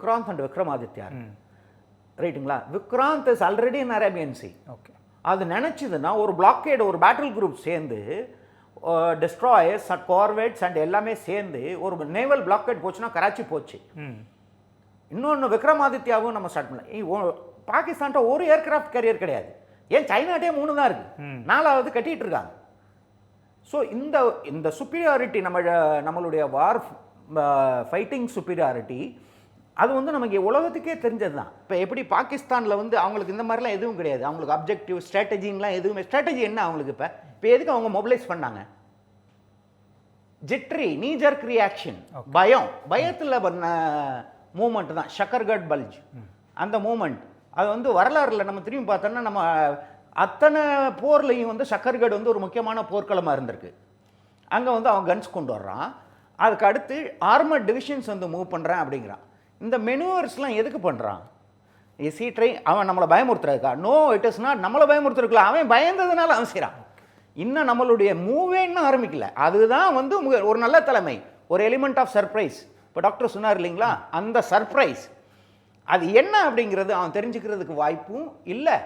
Vikrant and Vikramaditya ரைட்டுங்களா. Vikrant is already in Arabian sea. Okay, அது நினச்சிதுன்னா ஒரு பிளாக்கேடு, ஒரு பேட்டில் குரூப் சேர்ந்து டெஸ்ட்ராயர்ஸ் அண்ட் கார்வேட்ஸ் அண்ட் எல்லாமே சேர்ந்து ஒரு நேவல் பிளாக்கேட் போச்சுன்னா கராச்சி போச்சு. இன்னொன்று விக்ரமாதித்யாவும் நம்ம ஸ்டார்ட் பண்ணல. பாகிஸ்தான்ட்ட ஒரு ஏர்கிராஃப்ட் கேரியர் கிடையாது. ஏன் சைனாட்டே 3 தான் இருக்கு, 4வது கட்டிட்டு இருக்காங்க. ஸோ இந்த சுப்பீரியாரிட்டி நம்மளுடைய வார் ஃபைட்டிங் சுப்பீரியாரிட்டி அது வந்து நமக்கு உலகத்துக்கே தெரிஞ்சது தான். இப்போ எப்படி பாகிஸ்தானில் வந்து அவங்களுக்கு இந்த மாதிரிலாம் எதுவும் கிடையாது. அவங்களுக்கு அப்ஜெக்டிவ் ஸ்ட்ராட்டஜின்லாம் எதுவுமே. ஸ்ட்ராட்டஜி என்ன அவங்களுக்கு? இப்போ எதுக்கு அவங்க மொபிலைஸ் பண்ணாங்க? ஜிட்ரி நீ ஜர்க் ரியாக்ஷன், பயத்தில் பண்ண மூமெண்ட் தான் ஷக்கர்கட் பல்ஜ். அந்த மூமெண்ட் அது வந்து வரலாறுல நம்ம திரும்பி பார்த்தோன்னா நம்ம அத்தனை போர்லையும் வந்து ஷக்கர்கட் வந்து ஒரு முக்கியமான போர்க்களமாக இருந்திருக்கு. அங்கே வந்து அவன் கன்ஸ் கொண்டு வர்றான். அதுக்கு அடுத்து ஆர்மர் டிவிஷன்ஸ் வந்து மூவ் பண்ணுறேன் அப்படிங்கிறான். இந்த மெனுவர்ஸ்லாம் எதுக்கு பண்ணுறான்? அவன் நம்மளை பயமுறுத்துறதுக்கா? No, it is not. நம்மளை பயமுறுத்துறதுக்குள்ள அவன் பயந்ததுனால அவன் செய்கிறான். இன்னும் நம்மளுடைய மூவே இன்னும் ஆரம்பிக்கல. அதுதான் வந்து ஒரு நல்ல தலைமை, ஒரு எலிமெண்ட் ஆஃப் சர்ப்ரைஸ். இப்போ டாக்டர் சொன்னார் இல்லைங்களா, அந்த சர்ப்ரைஸ் அது என்ன அப்படிங்கிறது அவன் தெரிஞ்சுக்கிறதுக்கு வாய்ப்பும் இல்லை.